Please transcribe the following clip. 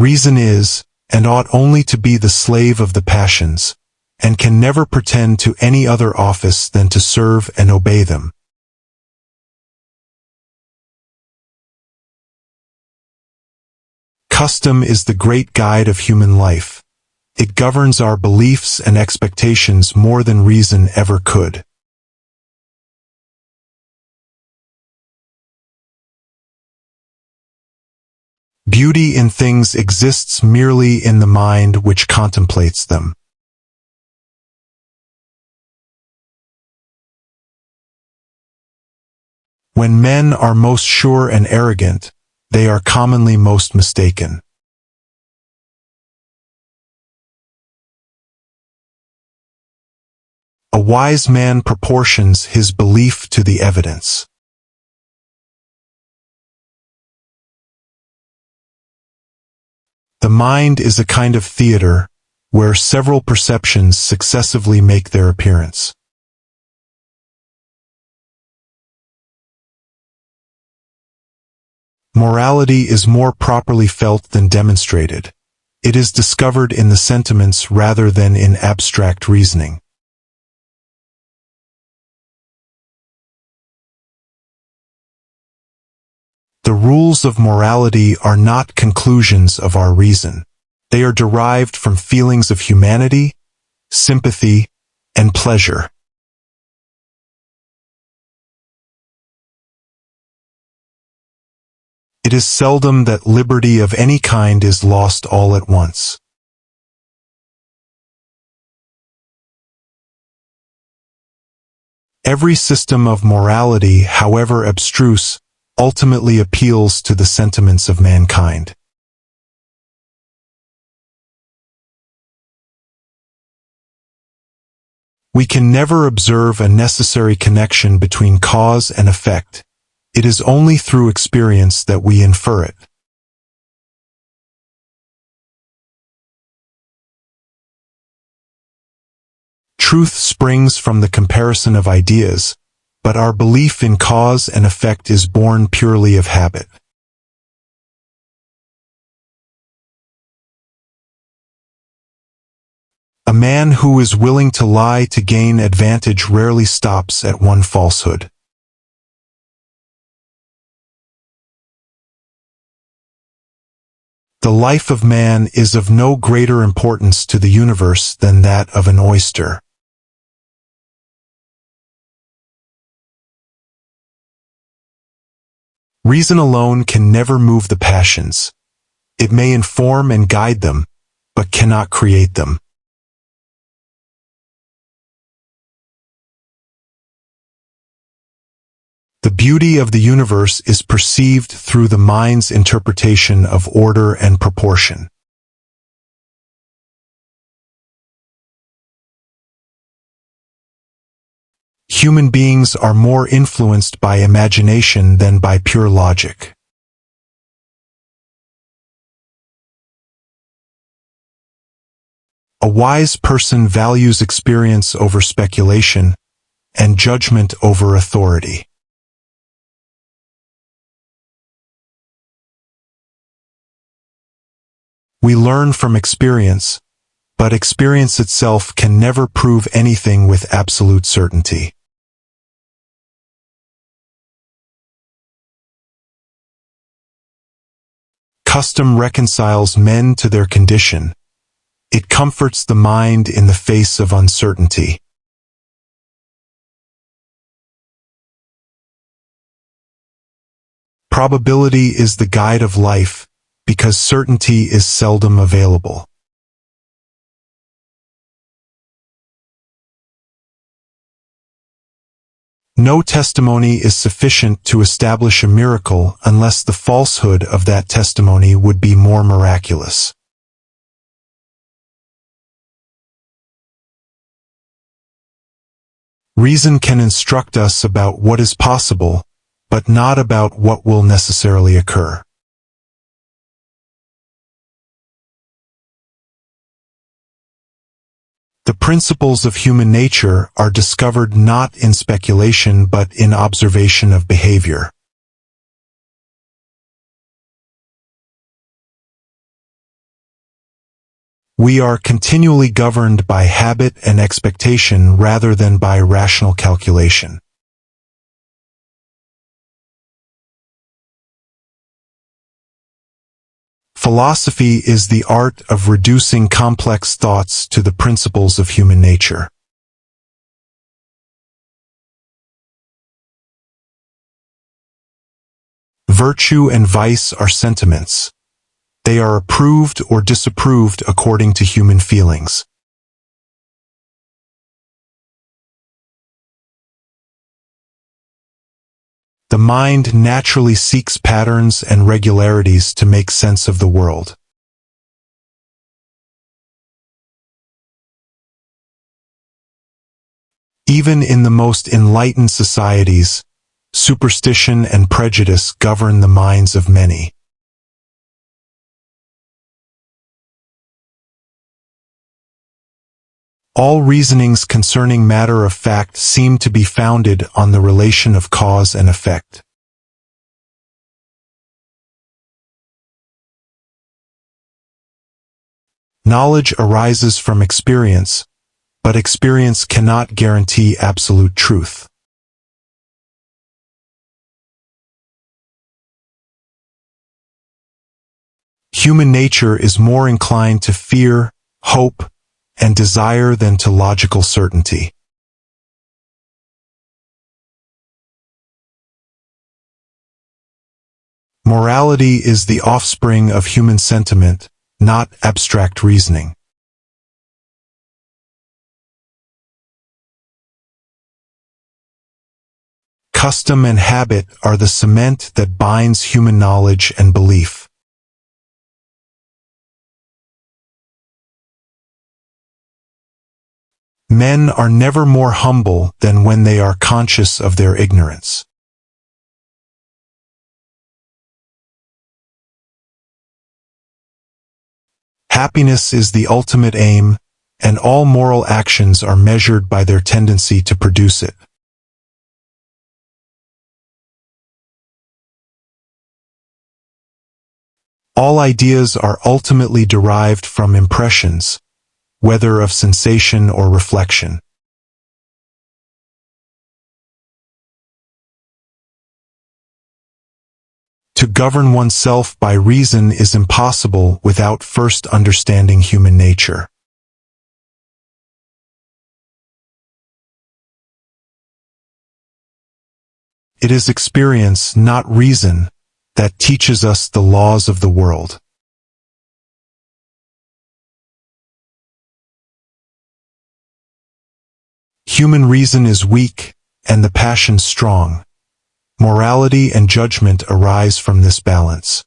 Reason is, and ought only to be the slave of the passions, and can never pretend to any other office than to serve and obey them. Custom is the great guide of human life. It governs our beliefs and expectations more than reason ever could. Beauty in things exists merely in the mind which contemplates them. When men are most sure and arrogant, they are commonly most mistaken. A wise man proportions his belief to the evidence. The mind is a kind of theater, where several perceptions successively make their appearance. Morality is more properly felt than demonstrated. It is discovered in the sentiments rather than in abstract reasoning. The rules of morality are not conclusions of our reason. They are derived from feelings of humanity, sympathy, and pleasure. It is seldom that liberty of any kind is lost all at once. Every system of morality, however abstruse, ultimately appeals to the sentiments of mankind. We can never observe a necessary connection between cause and effect. It is only through experience that we infer it. Truth springs from the comparison of ideas, but our belief in cause and effect is born purely of habit. A man who is willing to lie to gain advantage rarely stops at one falsehood. The life of man is of no greater importance to the universe than that of an oyster. Reason alone can never move the passions. It may inform and guide them, but cannot create them. The beauty of the universe is perceived through the mind's interpretation of order and proportion. Human beings are more influenced by imagination than by pure logic. A wise person values experience over speculation, and judgment over authority. We learn from experience, but experience itself can never prove anything with absolute certainty. Custom reconciles men to their condition. It comforts the mind in the face of uncertainty. Probability is the guide of life, because certainty is seldom available. No testimony is sufficient to establish a miracle unless the falsehood of that testimony would be more miraculous. Reason can instruct us about what is possible, but not about what will necessarily occur. The principles of human nature are discovered not in speculation but in observation of behavior. We are continually governed by habit and expectation rather than by rational calculation. Philosophy is the art of reducing complex thoughts to the principles of human nature. Virtue and vice are sentiments. They are approved or disapproved according to human feelings. The mind naturally seeks patterns and regularities to make sense of the world. Even in the most enlightened societies, superstition and prejudice govern the minds of many. All reasonings concerning matter of fact seem to be founded on the relation of cause and effect. Knowledge arises from experience, but experience cannot guarantee absolute truth. Human nature is more inclined to fear, hope, and desire than to logical certainty. Morality is the offspring of human sentiment, not abstract reasoning. Custom and habit are the cement that binds human knowledge and belief. Men are never more humble than when they are conscious of their ignorance. Happiness is the ultimate aim, and all moral actions are measured by their tendency to produce it. All ideas are ultimately derived from impressions, whether of sensation or reflection. To govern oneself by reason is impossible without first understanding human nature. It is experience, not reason, that teaches us the laws of the world. Human reason is weak, and the passions strong. Morality and judgment arise from this balance.